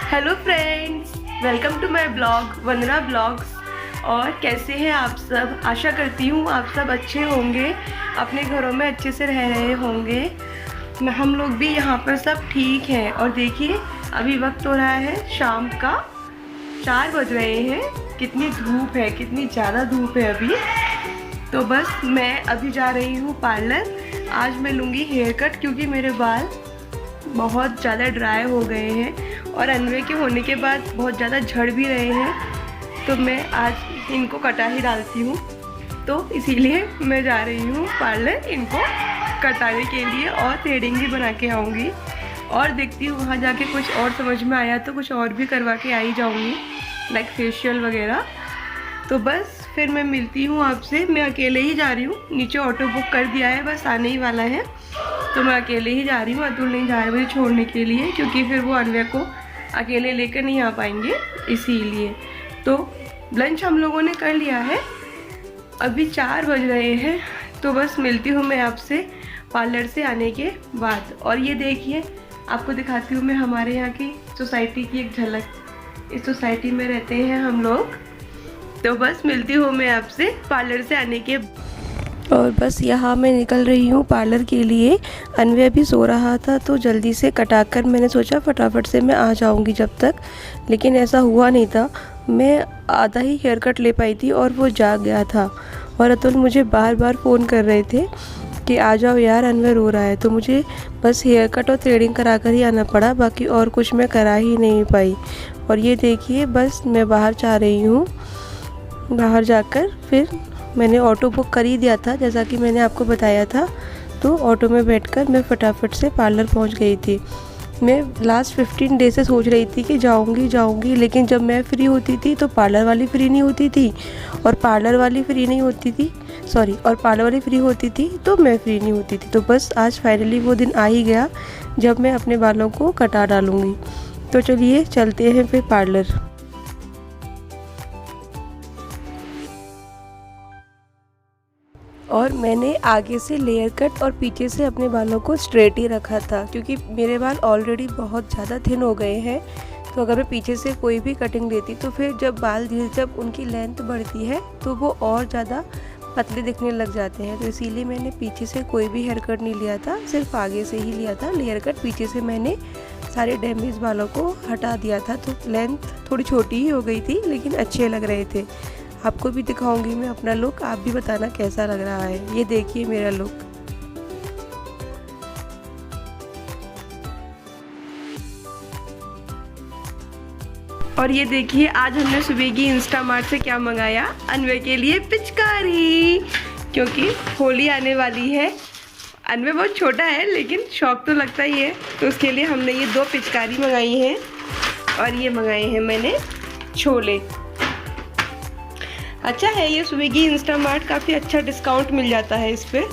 Hello friends, welcome to my blog Vandana blogs. और कैसे हैं आप सब? आशा करती हूँ आप सब अच्छे होंगे, अपने घरों में अच्छे से रह रहे होंगे। हम लोग भी यहाँ पर सब ठीक हैं। और देखिए अभी वक्त हो रहा है शाम का 4 बज रहे हैं। कितनी धूप है, कितनी ज़्यादा धूप है अभी। तो बस मैं अभी जा रही हूँ पार्लर। आज मैं लूँगी हेयर कट क्योंकि मेरे बाल बहुत ज़्यादा ड्राई हो गए हैं और अनवे के होने के बाद बहुत ज़्यादा झड़ भी रहे हैं। तो मैं आज इनको कटा ही डालती हूँ, तो इसीलिए मैं जा रही हूँ पार्लर इनको कटाने के लिए और थ्रेडिंग भी बना के आऊँगी। और देखती हूँ वहाँ जाके कुछ और समझ में आया तो कुछ और भी करवा के आई जाऊँगी, लाइक फेशियल वगैरह। तो बस फिर मैं मिलती हूँ आपसे। मैं अकेले ही जा रही हूँ, नीचे ऑटो बुक कर दिया है, बस आने ही वाला है। तो मैं अकेले ही जा रही हूँ, अतुल नहीं जा रहे मुझे छोड़ने के लिए क्योंकि फिर वो अनवे को अकेले लेकर नहीं आ पाएंगे, इसीलिए। तो लंच हम लोगों ने कर लिया है, अभी 4 बज रहे हैं। तो बस मिलती हूँ मैं आपसे पार्लर से आने के बाद। और ये देखिए आपको दिखाती हूँ मैं हमारे यहाँ की सोसाइटी की एक झलक। इस सोसाइटी में रहते हैं हम लोग। तो बस मिलती हूँ मैं आपसे पार्लर से आने के। और बस यहाँ मैं निकल रही हूँ पार्लर के लिए। अनवे अभी सो रहा था तो जल्दी से कटाकर मैंने सोचा फटाफट से मैं आ जाऊँगी जब तक, लेकिन ऐसा हुआ नहीं था। मैं आधा ही हेयर कट ले पाई थी और वो जाग गया था। और अतुल मुझे बार बार फ़ोन कर रहे थे कि आ जाओ यार, अनवे रो रहा है। तो मुझे बस हेयर कट और थ्रेडिंग करा कर ही आना पड़ा, बाकी और कुछ मैं करा ही नहीं पाई। और ये देखिए बस मैं बाहर जा रही हूँ। बाहर जाकर फिर मैंने ऑटो बुक कर ही दिया था, जैसा कि मैंने आपको बताया था। तो ऑटो में बैठकर मैं फटाफट से पार्लर पहुंच गई थी। मैं लास्ट 15 डेज से सोच रही थी कि जाऊंगी, लेकिन जब मैं फ्री होती थी तो पार्लर वाली फ्री नहीं होती थी, और पार्लर वाली फ्री होती थी तो मैं फ्री नहीं होती थी। तो बस आज फाइनली वो दिन आ ही गया जब मैं अपने बालों को कटा डालूँगी। तो चलिए चलते हैं फिर पार्लर। और मैंने आगे से लेयर कट और पीछे से अपने बालों को स्ट्रेट ही रखा था क्योंकि मेरे बाल ऑलरेडी बहुत ज़्यादा थिन हो गए हैं। तो अगर मैं पीछे से कोई भी कटिंग लेती तो फिर जब उनकी लेंथ बढ़ती है तो वो और ज़्यादा पतले दिखने लग जाते हैं। तो इसीलिए मैंने पीछे से कोई भी हेयर कट नहीं लिया था, सिर्फ आगे से ही लिया था लेयर कट। पीछे से मैंने सारे डैमेज बालों को हटा दिया था, तो लेंथ थोड़ी छोटी ही हो गई थी लेकिन अच्छे लग रहे थे। आपको भी दिखाऊंगी मैं अपना लुक, आप भी बताना कैसा लग रहा है। ये देखिए मेरा लुक। और ये देखिए आज हमने स्विगी इंस्टामार्ट से क्या मंगाया, अनवे के लिए पिचकारी, क्योंकि होली आने वाली है। अनवे बहुत छोटा है लेकिन शौक तो लगता ही है, तो उसके लिए हमने ये 2 पिचकारी मंगाई हैं। और ये मंगाए हैं मैंने छोले। अच्छा है ये स्विगी इंस्टामार्ट, काफ़ी अच्छा डिस्काउंट मिल जाता है इस पर,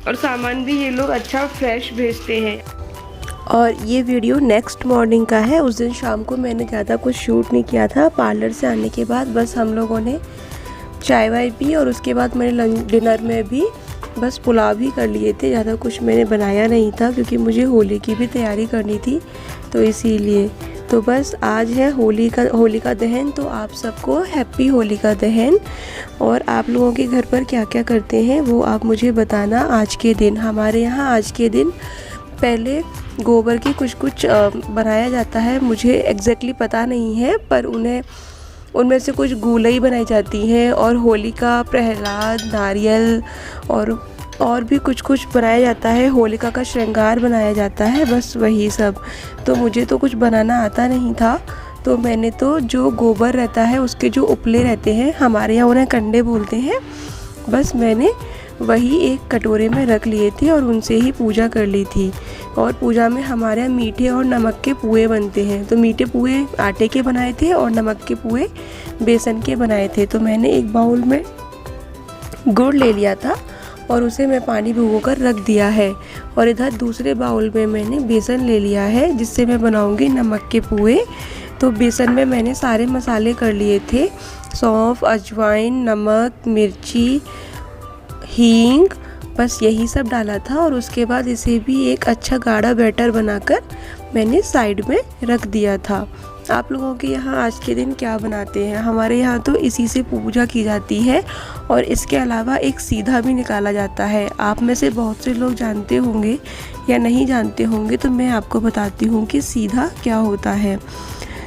और सामान भी ये लोग अच्छा फ्रेश भेजते हैं। और ये वीडियो नेक्स्ट मॉर्निंग का है। उस दिन शाम को मैंने ज़्यादा कुछ शूट नहीं किया था। पार्लर से आने के बाद बस हम लोगों ने चाय वाय पी, और उसके बाद मैंने डिनर में भी बस पुलाव ही कर लिए थे। ज़्यादा कुछ मैंने बनाया नहीं था क्योंकि मुझे होली की भी तैयारी करनी थी, तो इसीलिए। तो बस आज है होली का दहन, तो आप सबको हैप्पी होली का दहन। और आप लोगों के घर पर क्या क्या करते हैं वो आप मुझे बताना। आज के दिन हमारे यहाँ पहले गोबर की कुछ बनाया जाता है, मुझे एग्जैक्टली पता नहीं है, पर उनमें से कुछ गुलई बनाई जाती हैं, और होलिका, प्रहलाद, नारियल और भी कुछ बनाया जाता है। होलिका का श्रृंगार बनाया जाता है, बस वही सब। तो मुझे तो कुछ बनाना आता नहीं था, तो मैंने तो जो गोबर रहता है उसके जो उपले रहते हैं, हमारे यहाँ उन्हें कंडे बोलते हैं, बस मैंने वही एक कटोरे में रख लिए थे और उनसे ही पूजा कर ली थी। और पूजा में हमारे यहाँ मीठे और नमक के पुए बनते हैं, तो मीठे पुए आटे के बनाए थे और नमक के पुए बेसन के बनाए थे। तो मैंने एक बाउल में गुड़ ले लिया था और उसे मैं पानी भिगोकर रख दिया है, और इधर दूसरे बाउल में मैंने बेसन ले लिया है जिससे मैं बनाऊंगी नमक के पुए। तो बेसन में मैंने सारे मसाले कर लिए थे, सौंफ, अजवाइन, नमक, मिर्ची, हींग, बस यही सब डाला था। और उसके बाद इसे भी एक अच्छा गाढ़ा बैटर बनाकर मैंने साइड में रख दिया था। आप लोगों के यहाँ आज के दिन क्या बनाते हैं? हमारे यहाँ तो इसी से पूजा की जाती है और इसके अलावा एक सीधा भी निकाला जाता है। आप में से बहुत से लोग जानते होंगे या नहीं जानते होंगे, तो मैं आपको बताती हूँ कि सीधा क्या होता है।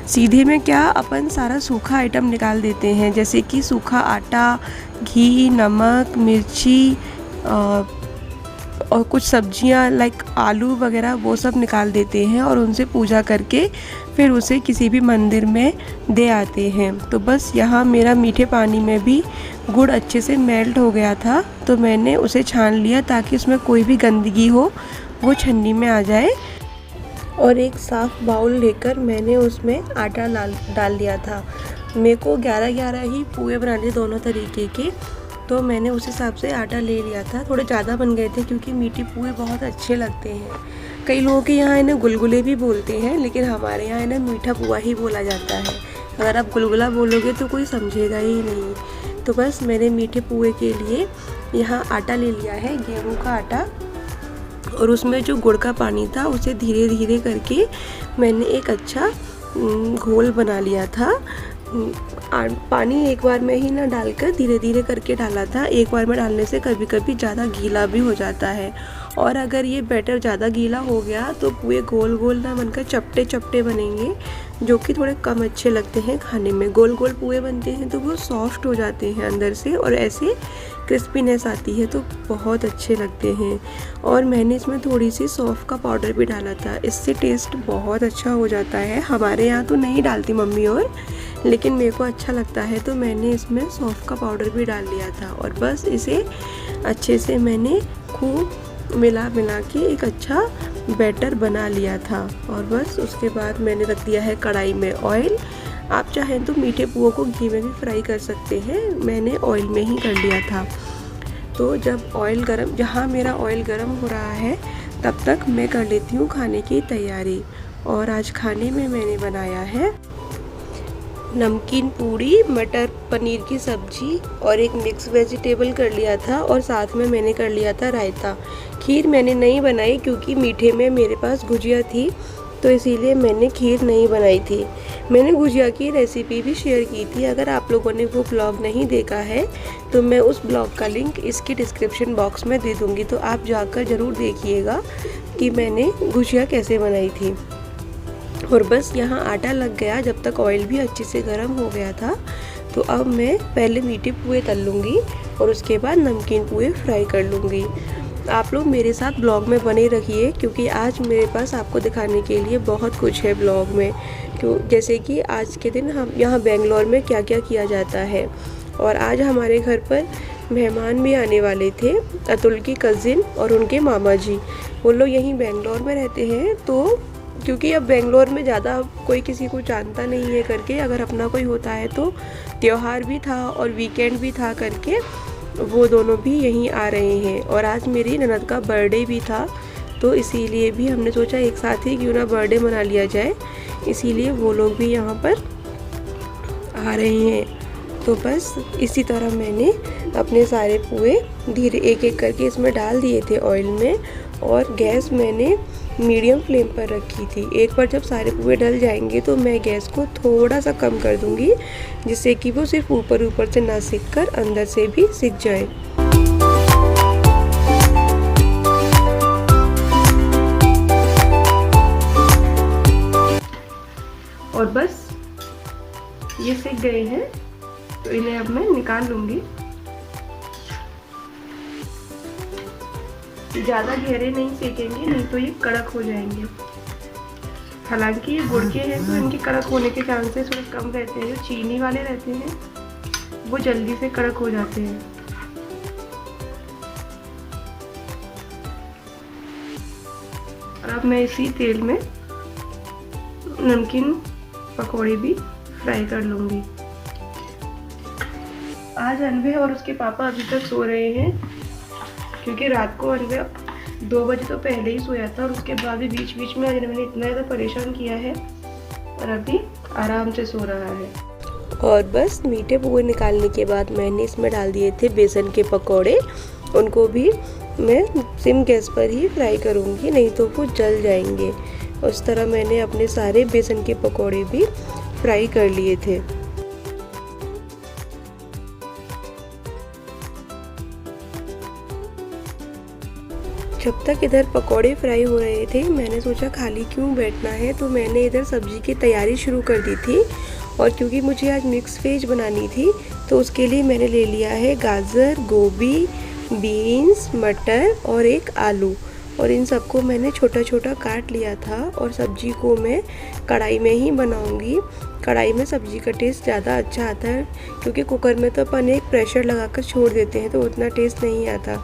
सीधे में क्या, अपन सारा सूखा आइटम निकाल देते हैं, जैसे कि सूखा आटा, घी, नमक, मिर्ची और कुछ सब्जियां लाइक आलू वगैरह, वो सब निकाल देते हैं और उनसे पूजा करके फिर उसे किसी भी मंदिर में दे आते हैं। तो बस यहाँ मेरा मीठे पानी में भी गुड़ अच्छे से मेल्ट हो गया था, तो मैंने उसे छान लिया ताकि उसमें कोई भी गंदगी हो वो छन्नी में आ जाए। और एक साफ़ बाउल लेकर मैंने उसमें आटा डाल दिया था। मेरे को 11-11 ही पुए बनाने थे दोनों तरीके के, तो मैंने उस हिसाब से आटा ले लिया था। थोड़े ज़्यादा बन गए थे क्योंकि मीठे पुए बहुत अच्छे लगते हैं। कई लोगों के यहाँ इन्हें गुलगुले भी बोलते हैं, लेकिन हमारे यहाँ इन्हें मीठा पुआ ही बोला जाता है। अगर आप गुलगुला बोलोगे तो कोई समझेगा ही नहीं। तो बस मैंने मीठे पुए के लिए यहाँ आटा ले लिया है, गेहूँ का आटा, और उसमें जो गुड़ का पानी था उसे धीरे धीरे करके मैंने एक अच्छा घोल बना लिया था। पानी एक बार में ही ना डालकर धीरे धीरे करके डाला था। एक बार में डालने से कभी कभी ज़्यादा गीला भी हो जाता है, और अगर ये बैटर ज़्यादा गीला हो गया तो पूरे गोल गोल ना बनकर चपटे चपटे बनेंगे, जो कि थोड़े कम अच्छे लगते हैं खाने में। गोल गोल पुए बनते हैं तो वो सॉफ्ट हो जाते हैं अंदर से, और ऐसे क्रिस्पीनेस आती है तो बहुत अच्छे लगते हैं। और मैंने इसमें थोड़ी सी सौंफ का पाउडर भी डाला था, इससे टेस्ट बहुत अच्छा हो जाता है। हमारे यहाँ तो नहीं डालती मम्मी, और लेकिन मेरे को अच्छा लगता है तो मैंने इसमें सौंफ का पाउडर भी डाल लिया था। और बस इसे अच्छे से मैंने खूब मिला के एक अच्छा बैटर बना लिया था। और बस उसके बाद मैंने रख दिया है कढ़ाई में ऑयल। आप चाहें तो मीठे पुओं को घी में भी फ्राई कर सकते हैं, मैंने ऑयल में ही कर लिया था। तो जब ऑयल गरम, जहाँ मेरा ऑयल गरम हो रहा है तब तक मैं कर लेती हूँ खाने की तैयारी। और आज खाने में मैंने बनाया है नमकीन पूड़ी, मटर पनीर की सब्जी और एक मिक्स वेजिटेबल कर लिया था, और साथ में मैंने कर लिया था रायता। खीर मैंने नहीं बनाई क्योंकि मीठे में मेरे पास गुजिया थी, तो इसीलिए मैंने खीर नहीं बनाई थी। मैंने गुजिया की रेसिपी भी शेयर की थी। अगर आप लोगों ने वो ब्लॉग नहीं देखा है तो मैं उस ब्लॉग का लिंक इसके डिस्क्रिप्शन बॉक्स में दे दूँगी, तो आप जाकर ज़रूर देखिएगा कि मैंने गुजिया कैसे बनाई थी। और बस यहाँ आटा लग गया जब तक ऑयल भी अच्छे से गर्म हो गया था। तो अब मैं पहले मीठे पुए तल लूँगी और उसके बाद नमकीन पुए फ्राई कर लूँगी। आप लोग मेरे साथ ब्लॉग में बने रहिए, क्योंकि आज मेरे पास आपको दिखाने के लिए बहुत कुछ है ब्लॉग में। क्यों, जैसे कि आज के दिन हम यहाँ बेंगलोर में क्या क्या किया जाता है। और आज हमारे घर पर मेहमान भी आने वाले थे, अतुल की कज़िन और उनके मामा जी। वो लोग यहीं बेंगलोर में रहते हैं, तो क्योंकि अब बेंगलोर में ज़्यादा कोई किसी को जानता नहीं है करके, अगर अपना कोई होता है तो त्यौहार भी था और वीकेंड भी था करके वो दोनों भी यहीं आ रहे हैं। और आज मेरी ननद का बर्थडे भी था, तो इसीलिए भी हमने सोचा एक साथ ही क्यों ना बर्थडे मना लिया जाए, इसीलिए वो लोग भी यहाँ पर आ रहे हैं। तो बस इसी तरह मैंने अपने सारे पुए धीरे एक एक करके इसमें डाल दिए थे ऑयल में, और गैस मैंने मीडियम फ्लेम पर रखी थी। एक बार जब सारे पुए डल जाएंगे तो मैं गैस को थोड़ा सा कम कर दूंगी, जिससे कि वो सिर्फ ऊपर से ना सिक कर अंदर से भी सिक जाए। और बस ये सिक गए हैं, तो इन्हें अब मैं निकाल लूंगी। ज़्यादा गहरे नहीं सेकेंगे, नहीं तो ये कड़क हो जाएंगे। हालांकि ये गुड़ के हैं तो इनके कड़क होने के चांसेस थोड़े कम रहते हैं। जो चीनी वाले रहते हैं वो जल्दी से कड़क हो जाते हैं। और अब मैं इसी तेल में नमकीन पकौड़े भी फ्राई कर लूँगी। आज अनवे और उसके पापा अभी तक सो रहे हैं, क्योंकि रात को अनवे 2 बजे तो पहले ही सोया था, और उसके बाद भी बीच बीच में अनवे ने इतना ज़्यादा परेशान किया है, और अभी आराम से सो रहा है। और बस मीठे पुए निकालने के बाद मैंने इसमें डाल दिए थे बेसन के पकौड़े। उनको भी मैं सिम गैस पर ही फ्राई करूँगी, नहीं तो वो जल जाएंगे। उस तरह मैंने अपने सारे बेसन के पकोड़े भी फ्राई कर लिए थे। जब तक इधर पकोड़े फ्राई हो रहे थे मैंने सोचा खाली क्यों बैठना है, तो मैंने इधर सब्जी की तैयारी शुरू कर दी थी। और क्योंकि मुझे आज मिक्स वेज बनानी थी तो उसके लिए मैंने ले लिया है गाजर, गोभी, बीन्स, मटर और एक आलू, और इन सबको मैंने छोटा छोटा काट लिया था। और सब्जी को मैं कढ़ाई में ही बनाऊंगी। कढ़ाई में सब्जी का टेस्ट ज़्यादा अच्छा आता है, क्योंकि कुकर में तो अपन एक प्रेशर लगाकर छोड़ देते हैं तो उतना टेस्ट नहीं आता।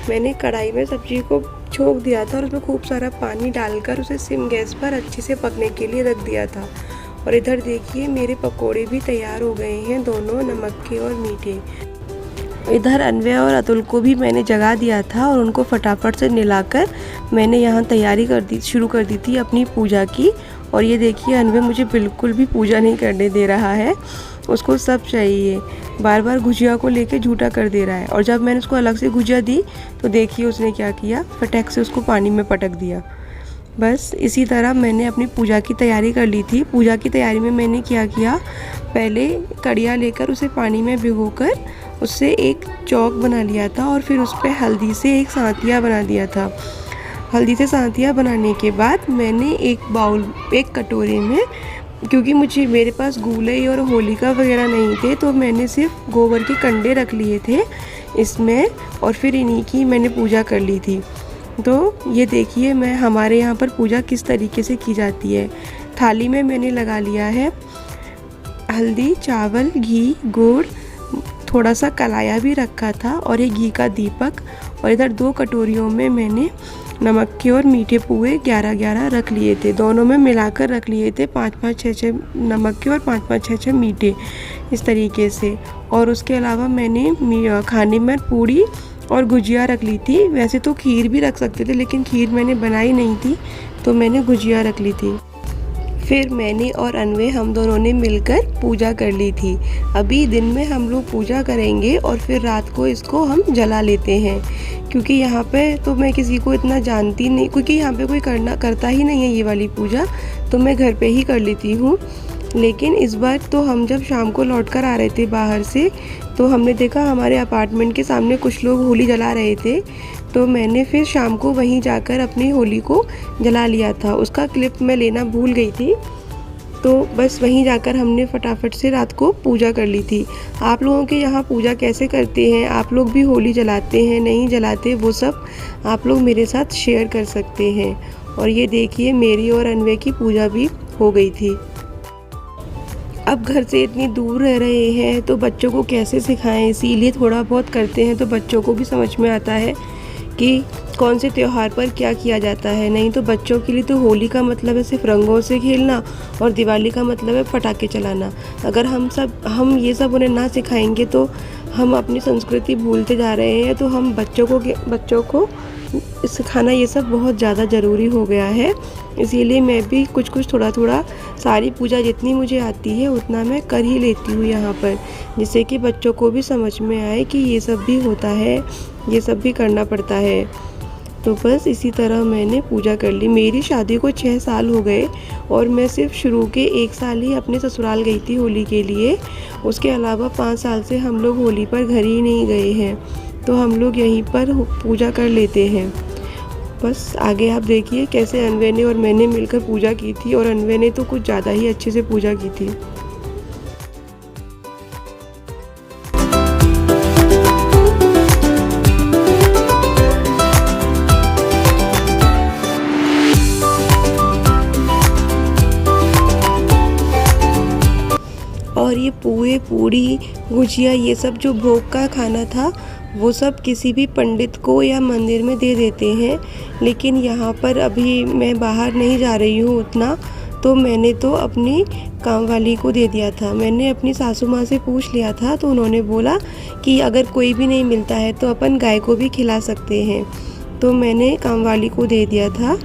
मैंने कढ़ाई में सब्जी को छोंक दिया था और उसमें खूब सारा पानी डालकर उसे सिम गैस पर अच्छे से पकने के लिए रख दिया था। और इधर देखिए मेरे पकोड़े भी तैयार हो गए हैं, दोनों नमक के और मीठे। इधर अन्वय और अतुल को भी मैंने जगा दिया था और उनको फटाफट से नहलाकर मैंने यहाँ तैयारी शुरू कर दी थी अपनी पूजा की। और ये देखिए अन्वय मुझे बिल्कुल भी पूजा नहीं करने दे रहा है, उसको सब चाहिए, बार बार गुजिया को लेके झूठा कर दे रहा है। और जब मैंने उसको अलग से गुजिया दी तो देखिए उसने क्या किया, फटाक से उसको पानी में पटक दिया। बस इसी तरह मैंने अपनी पूजा की तैयारी कर ली थी। पूजा की तैयारी में मैंने क्या किया, पहले कड़िया लेकर उसे पानी में भिगोकर उससे एक चौक बना लिया था और फिर उस पर हल्दी से एक सांतिया बना दिया था। हल्दी से सांतिया बनाने के बाद मैंने एक कटोरे में, क्योंकि मेरे पास गूले और होलिका वगैरह नहीं थे तो मैंने सिर्फ गोबर के कंडे रख लिए थे इसमें, और फिर इन्हीं की मैंने पूजा कर ली थी। तो ये देखिए हमारे यहाँ पर पूजा किस तरीके से की जाती है। थाली में मैंने लगा लिया है हल्दी, चावल, घी, गुड़, थोड़ा सा कलाया भी रखा था और एक घी का दीपक। और इधर 2 कटोरियों में मैंने नमक के और मीठे पुए 11-11 रख लिए थे, दोनों में मिलाकर रख लिए थे, 5-5, 6-6 नमक के और 5-5, 6-6 मीठे, इस तरीके से। और उसके अलावा मैंने खाने में पूड़ी और गुजिया रख ली थी। वैसे तो खीर भी रख सकते थे लेकिन खीर मैंने बनाई नहीं थी तो मैंने गुजिया रख ली थी। फिर मैंने और अन्वय हम दोनों ने मिलकर पूजा कर ली थी। अभी दिन में हम लोग पूजा करेंगे और फिर रात को इसको हम जला लेते हैं, क्योंकि यहाँ पे तो मैं किसी को इतना जानती नहीं, क्योंकि यहाँ पे कोई करता ही नहीं है ये वाली पूजा, तो मैं घर पे ही कर लेती हूँ। लेकिन इस बार तो हम जब शाम को लौट कर आ रहे थे बाहर से तो हमने देखा हमारे अपार्टमेंट के सामने कुछ लोग होली जला रहे थे, तो मैंने फिर शाम को वहीं जाकर अपनी होली को जला लिया था। उसका क्लिप मैं लेना भूल गई थी, तो बस वहीं जाकर हमने फटाफट से रात को पूजा कर ली थी। आप लोगों के यहाँ पूजा कैसे करते हैं, आप लोग भी होली जलाते हैं नहीं जलाते, वो सब आप लोग मेरे साथ शेयर कर सकते हैं। और ये देखिए मेरी और अन्वय की पूजा भी हो गई थी। अब घर से इतनी दूर रह रहे हैं तो बच्चों को कैसे सिखाएं, इसीलिए थोड़ा बहुत करते हैं तो बच्चों को भी समझ में आता है कि कौन से त्यौहार पर क्या किया जाता है। नहीं तो बच्चों के लिए तो होली का मतलब है सिर्फ रंगों से खेलना और दिवाली का मतलब है पटाखे चलाना। अगर हम ये सब उन्हें ना सिखाएंगे तो हम अपनी संस्कृति भूलते जा रहे हैं। तो हम बच्चों को सिखाना ये सब बहुत ज़्यादा ज़रूरी हो गया है। इसीलिए मैं भी कुछ थोड़ा सारी पूजा जितनी मुझे आती है उतना मैं कर ही लेती हूँ यहाँ पर, जिससे कि बच्चों को भी समझ में आए कि ये सब भी होता है, ये सब भी करना पड़ता है। तो बस इसी तरह मैंने पूजा कर ली। मेरी शादी को 6 साल हो गए और मैं सिर्फ शुरू के 1 साल ही अपने ससुराल गई थी होली के लिए। उसके अलावा 5 साल से हम लोग होली पर घर ही नहीं गए हैं, तो हम लोग यहीं पर पूजा कर लेते हैं। बस आगे आप देखिए कैसे अन्वय ने और मैंने मिलकर पूजा की थी, और अन्वय ने तो कुछ ज़्यादा ही अच्छे से पूजा की थी। और ये पुए, पूड़ी, गुजिया, ये सब जो भोग का खाना था वो सब किसी भी पंडित को या मंदिर में दे देते हैं। लेकिन यहाँ पर अभी मैं बाहर नहीं जा रही हूँ उतना, तो मैंने तो अपनी काम वाली को दे दिया था। मैंने अपनी सासू माँ से पूछ लिया था तो उन्होंने बोला कि अगर कोई भी नहीं मिलता है तो अपन गाय को भी खिला सकते हैं, तो मैंने काम वाली को दे दिया था।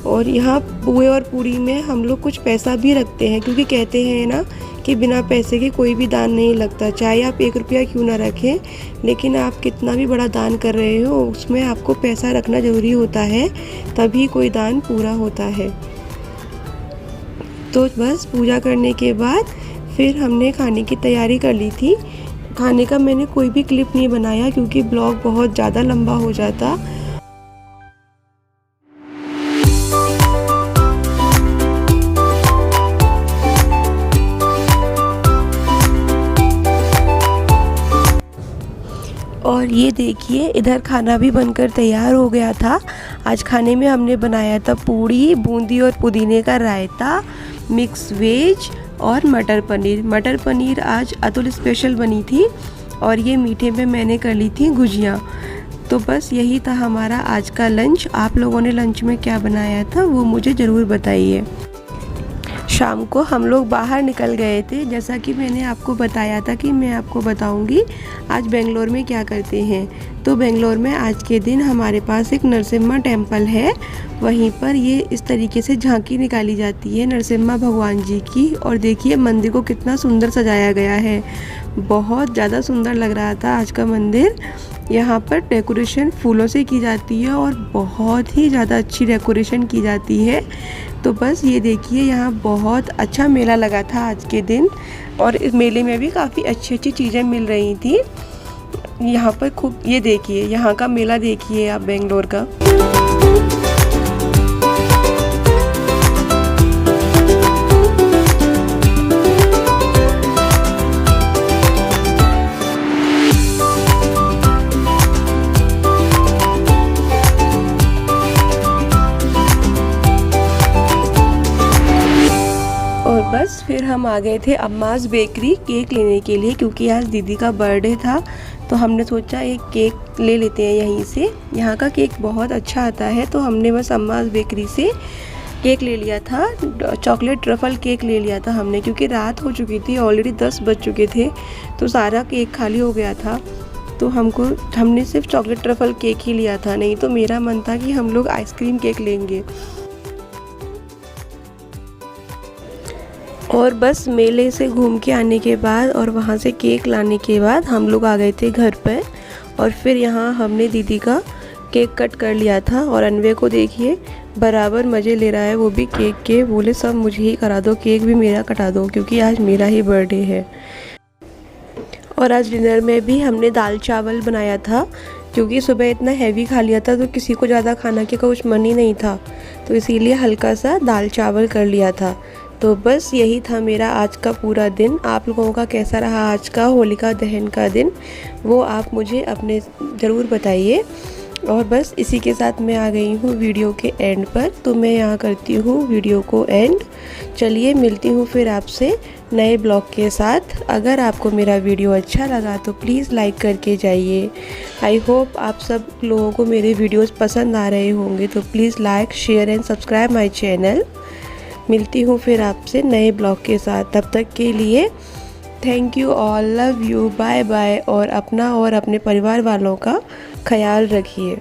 और यहाँ पुए और पूड़ी में हम लोग कुछ पैसा भी रखते हैं, क्योंकि कहते हैं ना कि बिना पैसे के कोई भी दान नहीं लगता। चाहे आप 1 रुपया क्यों ना रखें, लेकिन आप कितना भी बड़ा दान कर रहे हो उसमें आपको पैसा रखना ज़रूरी होता है, तभी कोई दान पूरा होता है। तो बस पूजा करने के बाद फिर हमने खाने की तैयारी कर ली थी। खाने का मैंने कोई भी क्लिप नहीं बनाया क्योंकि ब्लॉग बहुत ज़्यादा लंबा हो जाता। और ये देखिए इधर खाना भी बनकर तैयार हो गया था। आज खाने में हमने बनाया था पूड़ी, बूंदी और पुदीने का रायता, मिक्स वेज और मटर पनीर। मटर पनीर आज अतुल स्पेशल बनी थी और ये मीठे में मैंने कर ली थी गुजिया। तो बस यही था हमारा आज का लंच। आप लोगों ने लंच में क्या बनाया था वो मुझे ज़रूर बताइए। शाम को हम लोग बाहर निकल गए थे, जैसा कि मैंने आपको बताया था कि मैं आपको बताऊंगी आज बेंगलोर में क्या करते हैं। तो बेंगलोर में आज के दिन हमारे पास एक नरसिम्हा टेम्पल है, वहीं पर ये इस तरीके से झांकी निकाली जाती है नरसिम्हा भगवान जी की। और देखिए मंदिर को कितना सुंदर सजाया गया है, बहुत ज़्यादा सुंदर लग रहा था आज का मंदिर। यहाँ पर डेकोरेशन फूलों से की जाती है और बहुत ही ज़्यादा अच्छी डेकोरेशन की जाती है। तो बस ये देखिए यहाँ बहुत अच्छा मेला लगा था आज के दिन और इस मेले में भी काफ़ी अच्छी अच्छी चीज़ें मिल रही थी। यहाँ पर खूब, ये देखिए यहाँ का मेला देखिए आप बेंगलोर का। बस फिर हम आ गए थे अम्माज़ बेकरी केक लेने के लिए, क्योंकि आज दीदी का बर्थडे था। तो हमने सोचा एक केक ले लेते हैं यहीं से, यहाँ का केक बहुत अच्छा आता है। तो हमने बस अम्माज़ बेकरी से केक ले लिया था, चॉकलेट ट्रफल केक ले लिया था हमने, क्योंकि रात हो चुकी थी, ऑलरेडी 10 बज चुके थे तो सारा केक खाली हो गया था। तो हमने सिर्फ चॉकलेट ट्रफल केक ही लिया था, नहीं तो मेरा मन था कि हम लोग आइसक्रीम केक लेंगे। और बस मेले से घूम के आने के बाद और वहाँ से केक लाने के बाद हम लोग आ गए थे घर पर। और फिर यहाँ हमने दीदी का केक कट कर लिया था और अनवे को देखिए बराबर मज़े ले रहा है वो भी केक के। बोले सब मुझे ही करा दो, केक भी मेरा कटा दो क्योंकि आज मेरा ही बर्थडे है। और आज डिनर में भी हमने दाल चावल बनाया था, क्योंकि सुबह इतना हैवी खा लिया था तो किसी को ज़्यादा खाना के कुछ मन ही नहीं था, तो इसीलिए हल्का सा दाल चावल कर लिया था। तो बस यही था मेरा आज का पूरा दिन। आप लोगों का कैसा रहा आज का होलिका दहन का दिन, वो आप मुझे अपने ज़रूर बताइए। और बस इसी के साथ मैं आ गई हूँ वीडियो के एंड पर, तो मैं यहाँ करती हूँ वीडियो को एंड। चलिए मिलती हूँ फिर आपसे नए ब्लॉग के साथ। अगर आपको मेरा वीडियो अच्छा लगा तो प्लीज़ लाइक करके जाइए। आई होप आप सब लोगों को मेरे वीडियोस पसंद आ रहे होंगे, तो please like share and subscribe my channel. मिलती हूँ फिर आपसे नए ब्लॉग के साथ, तब तक के लिए thank you all, love you, bye bye. और अपना और अपने परिवार वालों का ख्याल रखिए।